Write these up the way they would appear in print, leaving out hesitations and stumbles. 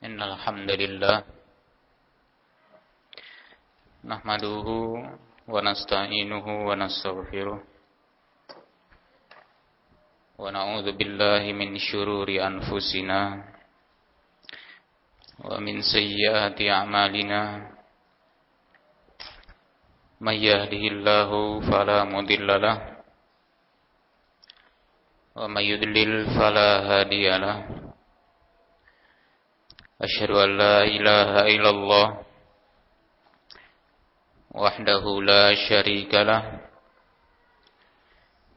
إن الحمد لله نحمده ونستعينه ونستغفره ونعوذ بالله من شرور أنفسنا ومن سيئات أعمالنا من يهده الله فلا مضل له ومن يضلل فلا هادي له أشهد أن لا إله إلا الله وحده لا شريك له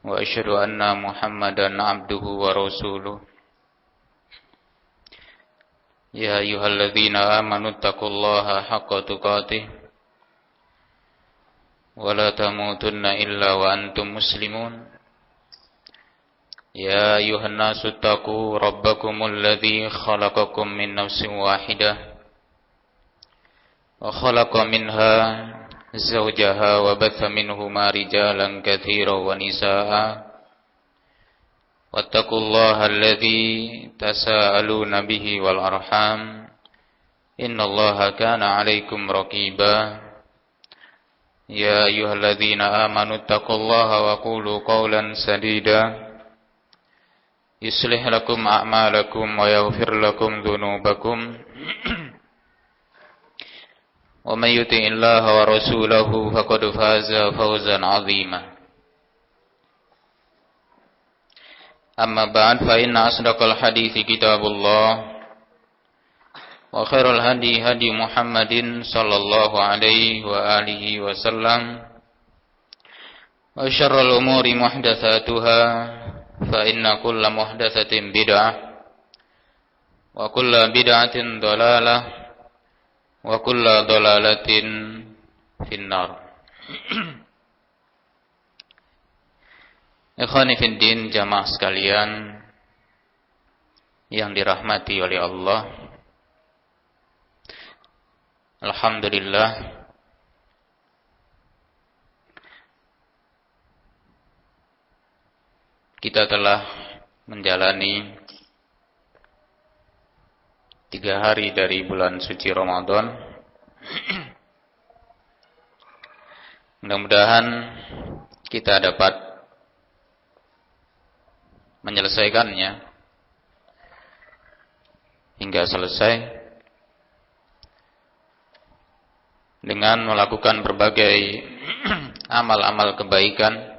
وأشهد أن محمدا عبده ورسوله يا أيها الذين آمنوا اتقوا الله حق تقاته ولا تموتن إلا وأنتم مسلمون يا أيها الناس اتقوا ربكم الذي خلقكم من نفس واحدة وخلق منها زوجها وبث منهما رجالا كثيرا ونساء واتقوا الله الذي تساءلون به والأرحام إن الله كان عليكم رقيبا يا أيها الذين آمنوا اتقوا الله وقولوا قولا سديدا يصلح لكم أعمالكم ويغفر لكم ذنوبكم ومن يطع الله ورسوله فقد فاز فوزا عظيما أما بعد فإن أصدق الحديث كتاب الله وخير الهدي هدي محمد صلى الله عليه وآله وسلم وشر الأمور محدثاتها فإن كل محدثة بدعة وكل بدعة ضلالة وكل ضلالة في النار. Ikhwani fiddin, jamaah sekalian yang dirahmati oleh Allah, alhamdulillah kita telah menjalani 3 hari dari bulan suci Ramadan. Mudah-mudahan kita dapat menyelesaikannya hingga selesai dengan melakukan berbagai amal-amal kebaikan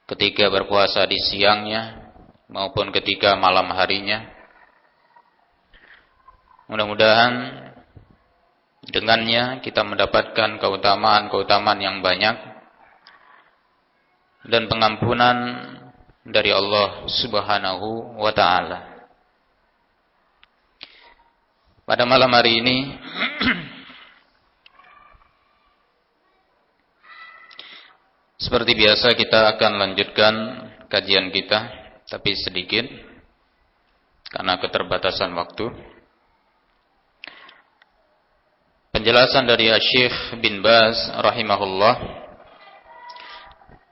ketika berpuasa di siangnya maupun ketika malam harinya. Mudah-mudahan dengannya kita mendapatkan keutamaan-keutamaan yang banyak dan pengampunan dari Allah Subhanahu wa ta'ala. Pada malam hari ini seperti biasa kita akan lanjutkan kajian kita, tapi sedikit karena keterbatasan waktu. Penjelasan dari Syekh bin Baz rahimahullah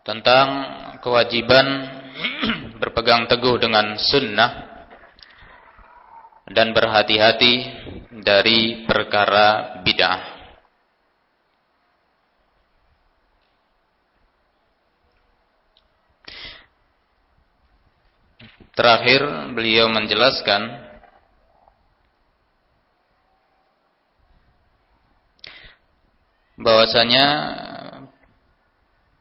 tentang kewajiban berpegang teguh dengan sunnah dan berhati-hati dari perkara bid'ah. Terakhir beliau menjelaskan bahwasanya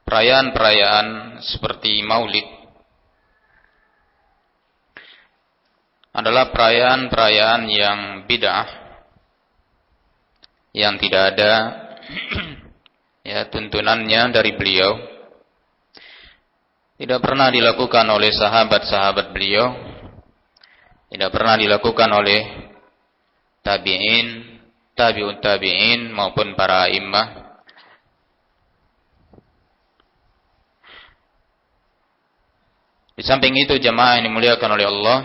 perayaan-perayaan seperti Maulid adalah perayaan-perayaan yang bid'ah, yang tidak ada tuntunannya dari beliau. Tidak pernah dilakukan oleh sahabat-sahabat beliau, tidak pernah dilakukan oleh tabi'in, tabi'ut tabi'in maupun para a'immah. Di samping itu jamaah yang dimuliakan oleh Allah,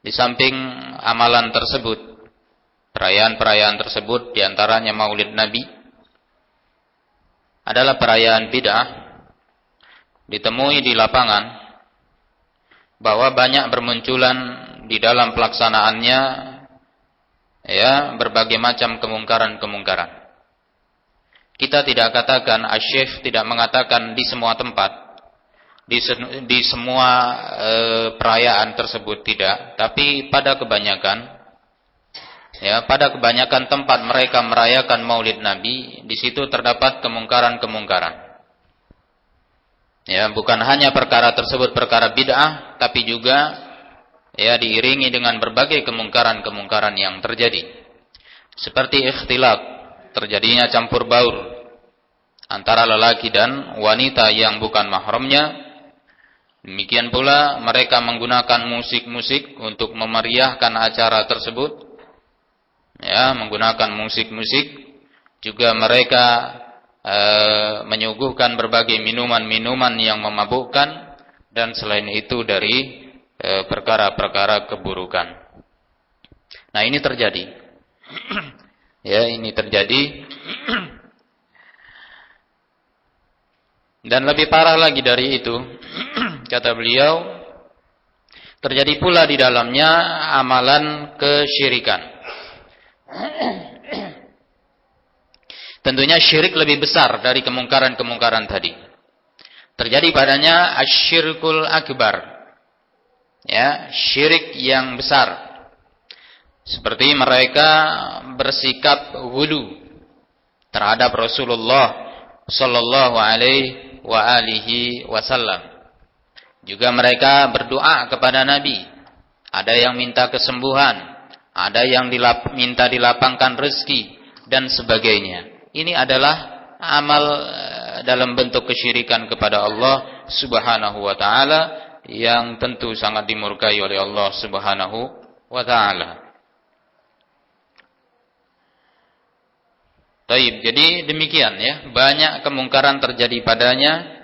di samping amalan tersebut, perayaan-perayaan tersebut diantaranya Maulid Nabi adalah perayaan bid'ah, ditemui di lapangan bahwa banyak bermunculan di dalam pelaksanaannya ya berbagai macam kemungkaran-kemungkaran. Kita tidak katakan, Asy-Syaikh tidak mengatakan di semua tempat, di semua perayaan tersebut tidak, tapi pada kebanyakan tempat mereka merayakan Maulid Nabi, di situ terdapat kemungkaran-kemungkaran. Ya, bukan hanya perkara tersebut perkara bid'ah, tapi juga ya diiringi dengan berbagai kemungkaran-kemungkaran yang terjadi. Seperti ikhtilat, terjadinya campur baur antara lelaki dan wanita yang bukan mahramnya. Demikian pula mereka menggunakan musik-musik untuk memeriahkan acara tersebut. Ya, menggunakan musik-musik. Juga mereka menyuguhkan berbagai minuman-minuman yang memabukkan, dan selain itu dari perkara-perkara keburukan. Nah, ini terjadi. Ya, ini terjadi. Dan lebih parah lagi dari itu, kata beliau, terjadi pula di dalamnya amalan kesyirikan. Tentunya syirik lebih besar dari kemungkaran-kemungkaran tadi. Terjadi padanya asyirkul akbar. Ya, syirik yang besar. Seperti mereka bersikap wudu terhadap Rasulullah sallallahu alaihi wa alihi wasallam. Juga mereka berdoa kepada Nabi. Ada yang minta kesembuhan, ada yang minta dilapangkan rezeki dan sebagainya. Ini adalah amal dalam bentuk kesyirikan kepada Allah Subhanahu wa taala yang tentu sangat dimurkai oleh Allah Subhanahu wa taala. Baik, jadi demikian ya, banyak kemungkaran terjadi padanya.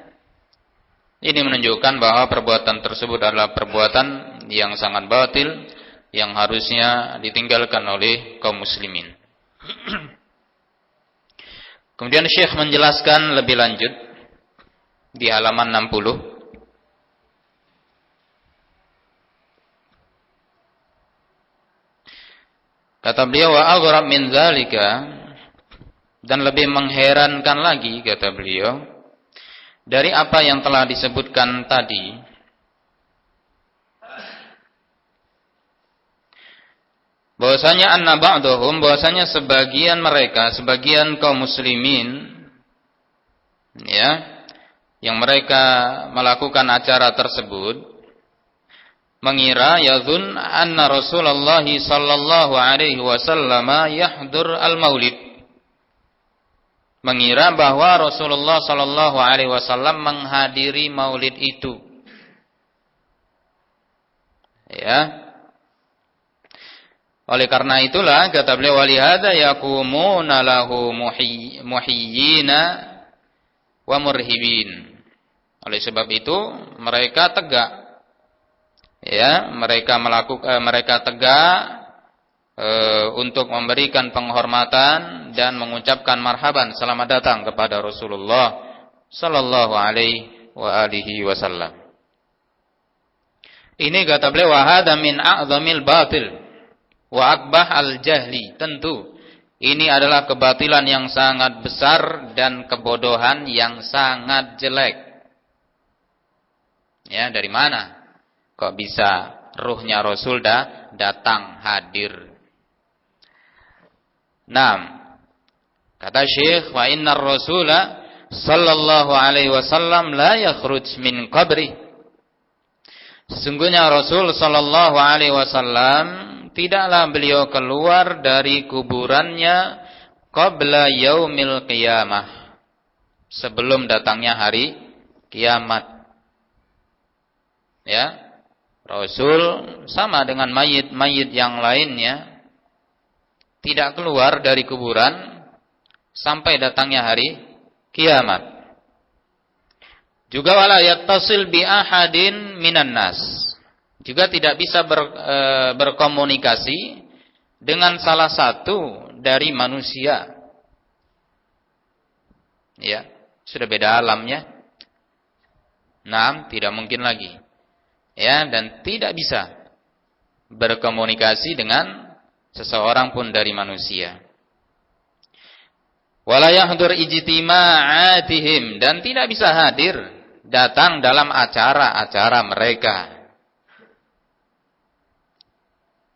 Ini menunjukkan bahwa perbuatan tersebut adalah perbuatan yang sangat batil, yang harusnya ditinggalkan oleh kaum muslimin. Kemudian Syekh menjelaskan lebih lanjut di halaman 60. Kata beliau, wa aghrab min dzalika, dan lebih mengherankan lagi, kata beliau, dari apa yang telah disebutkan tadi, bahwasanya anna ba'dhum, bahwasanya sebagian mereka, sebagian kaum muslimin ya, yang mereka melakukan acara tersebut, mengira yadhun anna Rasulullah sallallahu alaihi wasallam yahdur al-maulid, mengira bahwa Rasulullah sallallahu alaihi wasallam menghadiri maulid itu. Ya. Oleh karena itulah kata beliau, walihada yaqumuna lahu muhiyyina wa murhibin. Oleh sebab itu mereka tegak, ya, mereka tegak untuk memberikan penghormatan dan mengucapkan marhaban, selamat datang kepada Rasulullah sallallahu alaihi wa alihi wasallam. Ini kata beliau, wa hadza min a'zamil batil wa akbah al-jahli. Tentu ini adalah kebatilan yang sangat besar dan kebodohan yang sangat jelek. Ya, dari mana kok bisa ruhnya Rasul datang hadir? Naam. Kata Syekh, wa innar rasula sallallahu alaihi wasallam la yakhruj min qabri. Sesungguhnya Rasul sallallahu alaihi wasallam tidaklah beliau keluar dari kuburannya qabla yaumil qiyamah, sebelum datangnya hari kiamat. Ya, Rasul sama dengan mayit-mayit yang lainnya tidak keluar dari kuburan sampai datangnya hari kiamat. Juga wala yattasil bi ahadin minan nas, juga tidak bisa berkomunikasi dengan salah satu dari manusia. Ya, sudah beda alamnya. Nah, tidak mungkin lagi. ya, dan tidak bisa berkomunikasi dengan seseorang pun dari manusia. Wala yahdur ijtima'atihim, dan tidak bisa hadir, datang dalam acara-acara mereka.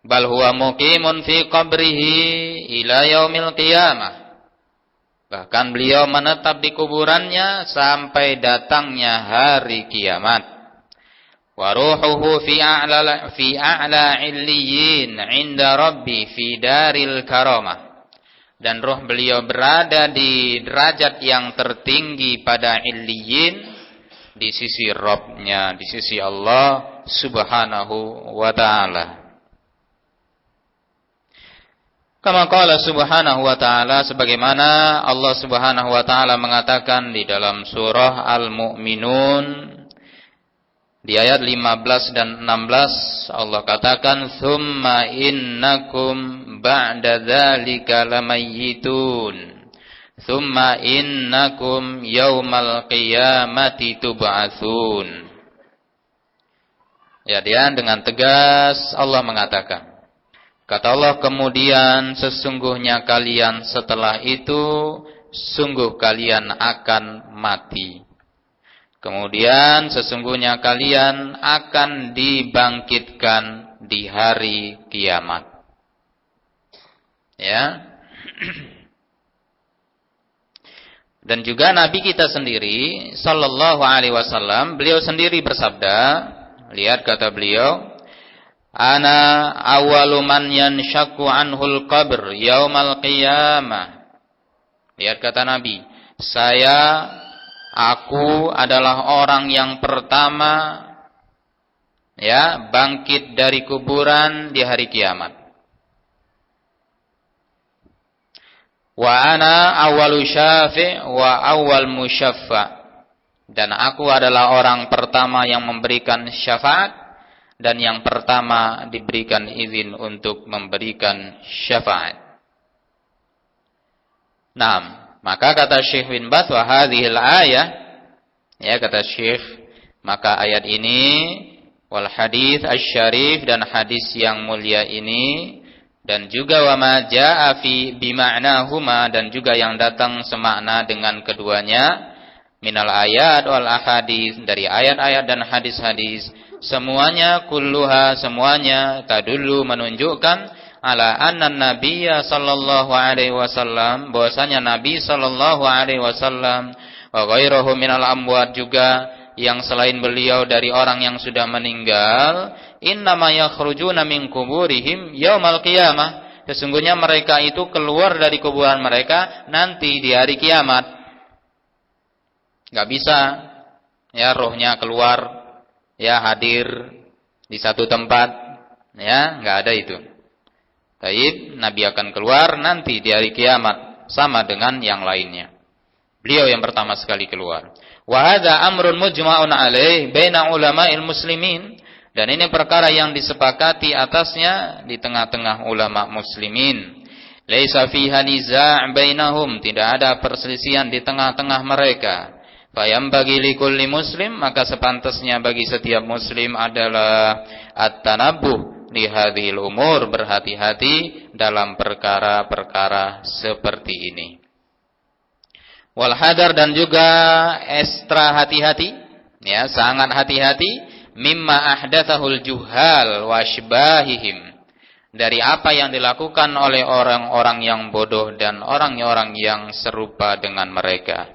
Bal huwa muqimun fi qabrihi ila yaumil qiyamah. Bahkan beliau menetap di kuburannya sampai datangnya hari kiamat. Wa ruhuhu fi a'la illiyin 'inda rabbi fi daril karamah. Dan roh beliau berada di derajat yang tertinggi pada illiyin di sisi Rabb-nya, di sisi Allah Subhanahu wa ta'ala. Kama qala subhanahu wa ta'ala, sebagaimana Allah subhanahu wa ta'ala mengatakan di dalam surah Al-Mu'minun di ayat 15 dan 16, Allah katakan, "Tsumma innakum ba'da dzalika lamayyitun, tsumma innakum yaumal qiyamati tub'atsun." Ya, dia dengan tegas Allah mengatakan, kata Allah, kemudian sesungguhnya kalian setelah itu sungguh kalian akan mati. Kemudian sesungguhnya kalian akan dibangkitkan di hari kiamat. Ya. Dan juga Nabi kita sendiri sallallahu alaihi wasallam, beliau sendiri bersabda, lihat kata beliau, "Ana awwalu man yanshaqqu anhul qabr yaumal qiyamah." Lihat kata Nabi, aku adalah orang yang pertama ya bangkit dari kuburan di hari kiamat. Wa ana awwalu syafi' wa awwal musyaffa. Dan aku adalah orang pertama yang memberikan syafaat dan yang pertama diberikan izin untuk memberikan syafaat. Nah, maka kata Syekh bin Baz, wa hadhil ayah, ya kata Syekh, maka ayat ini wal hadits asy-syarif, dan hadis yang mulia ini, dan juga wa ma jaa fi bima'nahuma, dan juga yang datang semakna dengan keduanya, minal ayat wal ahadits, dari ayat-ayat dan hadis-hadis, semuanya kulluha, semuanya tadullu, menunjukkan ala anna nabiyya sallallahu alaihi wasallam, bahwasanya Nabi sallallahu alaihi wasallam wa ghairuhu minal amwat, juga yang selain beliau dari orang yang sudah meninggal, innama yakhrujuna min kuburihim yaumal qiyamah, sesungguhnya mereka itu keluar dari kuburan mereka nanti di hari kiamat. Enggak bisa ya rohnya keluar ya hadir di satu tempat, ya enggak ada itu. Taib, Nabi akan keluar nanti di hari kiamat sama dengan yang lainnya. Beliau yang pertama sekali keluar. Wa hadza amrun mujma'un alaih baina ulama'il muslimin, dan ini perkara yang disepakati atasnya di tengah-tengah ulama muslimin. Laisa fiha niza' bainahum, tidak ada perselisihan di tengah-tengah mereka. Fayambagi likulli muslim, maka sepantasnya bagi setiap muslim adalah at-tanabbuh li hadhil umur, berhati-hati dalam perkara-perkara seperti ini. Wal hadar, dan juga ekstra hati-hati, ya sangat hati-hati, mimma ahdatsahul juhal wa asbahihim, dari apa yang dilakukan oleh orang-orang yang bodoh dan orang-orang yang serupa dengan mereka,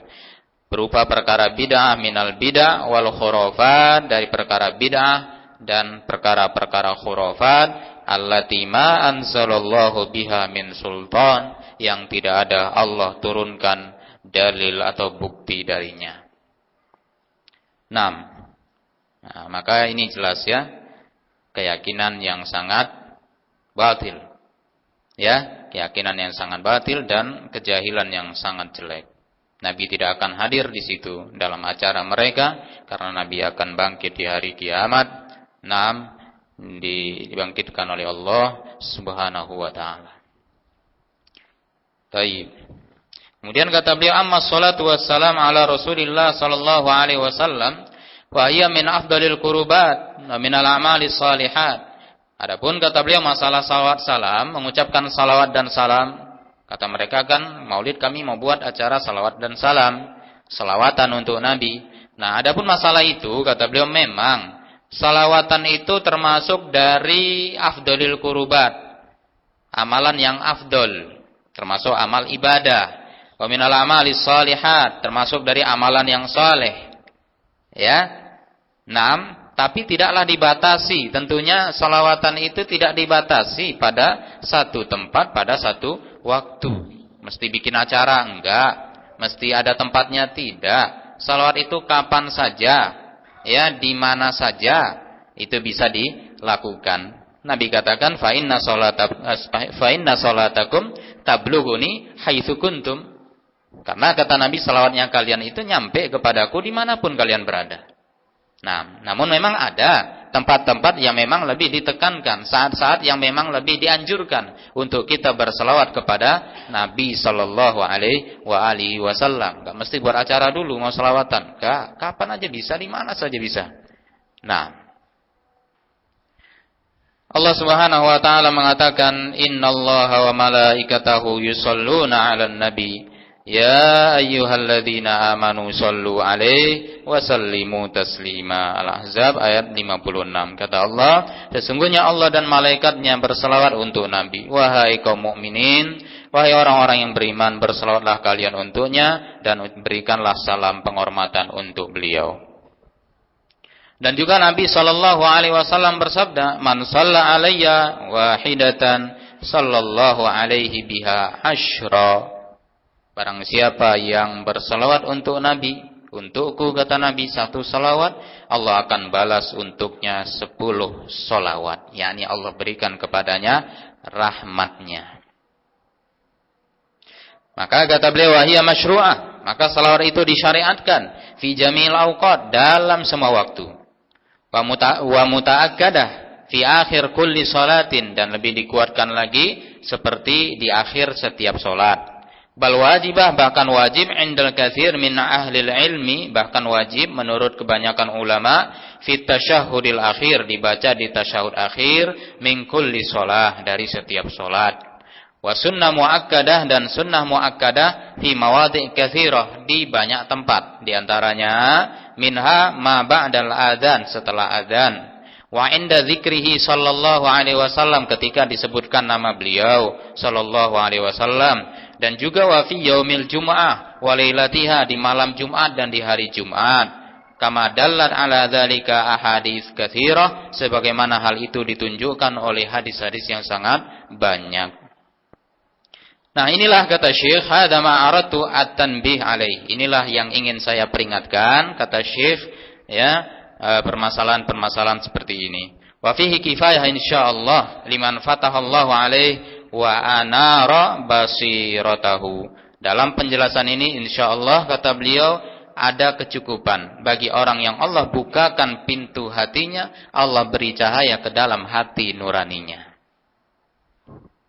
berupa perkara bid'ah minal bid'ah wal khurafat, dari perkara bid'ah dan perkara-perkara khurafat, allati ma anzalallahu biha min sultan, yang tidak ada Allah turunkan dalil atau bukti darinya. Nah, maka ini jelas ya, keyakinan yang sangat batil, ya keyakinan yang sangat batil dan kejahilan yang sangat jelek. Nabi tidak akan hadir di situ dalam acara mereka, karena Nabi akan bangkit di hari kiamat. Dibangkitkan oleh Allah Subhanahu wa ta'ala. Baik. Kemudian kata beliau, amma sholatu wassalam ala Rasulillah sallallahu alaihi wasallam, wa hiya min afdalil qurubat wa minal a'malis shalihat. Adapun kata beliau masalah salawat salam, mengucapkan salawat dan salam, kata mereka kan Maulid kami mau buat acara salawat dan salam, salawatan untuk Nabi. Nah, adapun masalah itu kata beliau memang salawatan itu termasuk dari afdalil qurubat, amalan yang afdol, termasuk amal ibadah. Wa minal a'malis shalihat, termasuk dari amalan yang saleh. Ya. 6. Tapi tidaklah dibatasi. Tentunya salawatan itu tidak dibatasi pada satu tempat, pada satu waktu. Mesti bikin acara? Enggak. Mesti ada tempatnya? Tidak. Salawat itu kapan saja, ya, di mana saja itu bisa dilakukan. Nabi katakan fa inna salatakum tablughuni haitsu kuntum. Karena kata Nabi salawatnya kalian itu nyampe kepadaku dimanapun kalian berada. Nah, namun memang ada tempat-tempat yang memang lebih ditekankan, saat-saat yang memang lebih dianjurkan untuk kita berselawat kepada Nabi sallallahu alaihi wasallam. Enggak mesti buat acara dulu mau selawatan. Enggak, kapan aja bisa, di mana saja bisa. Nah, Allah Subhanahu wa taala mengatakan innallaha wa malaikatahu yusholluna 'alan nabi. Ya ayyuhalladzina amanu shallu alaihi wa sallimu taslima. Al-Ahzab ayat 56. Kata Allah, sesungguhnya Allah dan malaikatnya berselawat untuk Nabi. Wahai kaum mukminin, wahai orang-orang yang beriman, berselawatlah kalian untuknya dan berikanlah salam penghormatan untuk beliau. Dan juga Nabi sallallahu alaihi wasallam bersabda, "Man shalla alayya wahidatan sallallahu alaihi biha asyra." Barang siapa yang bersalawat untuk Nabi, untukku kata Nabi satu salawat, Allah akan balas untuknya 10 salawat. Yakni Allah berikan kepadanya rahmatnya. Maka kata beliau wahiyya masyru'ah, maka salawat itu disyariatkan fi jamil awqat, dalam semua waktu. Wa muta'akkadah fi akhir kulli salatin, dan lebih dikuatkan lagi seperti di akhir setiap salat. Bal wajibah, bahkan wajib indal katsir min ahlil ilmi, bahkan wajib menurut kebanyakan ulama fit tasyahhudil akhir, dibaca di tasyahud akhir min kulli shalah, dari setiap salat. Wa sunnah muakkadah, dan sunnah muakkadah fi mawadhi' katsirah, di banyak tempat, di antaranya minha ma ba'dal adzan, setelah adzan. Wa inda dzikrihi sallallahu alaihi wasallam, ketika disebutkan nama beliau sallallahu alaihi wasallam. Dan juga wa fi yaumil jum'ah wa lailatiha, di malam Jumat dan di hari Jumat. Kama dallat ala dzalika ahadits katsirah, sebagaimana hal itu ditunjukkan oleh hadis-hadis yang sangat banyak. Nah, inilah kata Syekh, hadza ma aradtu at-tanbih alaih. Inilah yang ingin saya peringatkan, kata Syekh, ya, permasalahan-permasalahan seperti ini. Wa fihi kifayah insyaallah liman fatahallahu alaihi wa anara basiratahu. Dalam penjelasan ini insyaallah kata beliau ada kecukupan bagi orang yang Allah bukakan pintu hatinya, Allah beri cahaya ke dalam hati nuraninya.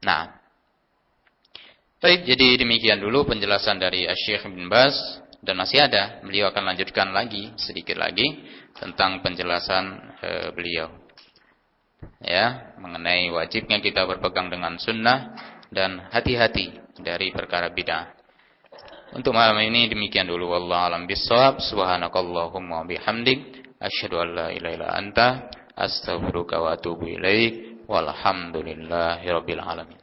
Nah, baik, jadi demikian dulu penjelasan dari Syekh bin Baz, dan masih ada, beliau akan lanjutkan lagi sedikit lagi tentang penjelasan beliau, ya, mengenai wajibnya kita berpegang dengan sunnah dan hati-hati dari perkara bid'ah. Untuk malam ini demikian dulu, wallahu a'lam bissawab. Subhanakallahumma wa bihamdik, asyhadu an la ilaha illa anta, astaghfiruka wa atubu ilaik. Walhamdulillahirabbil alamin.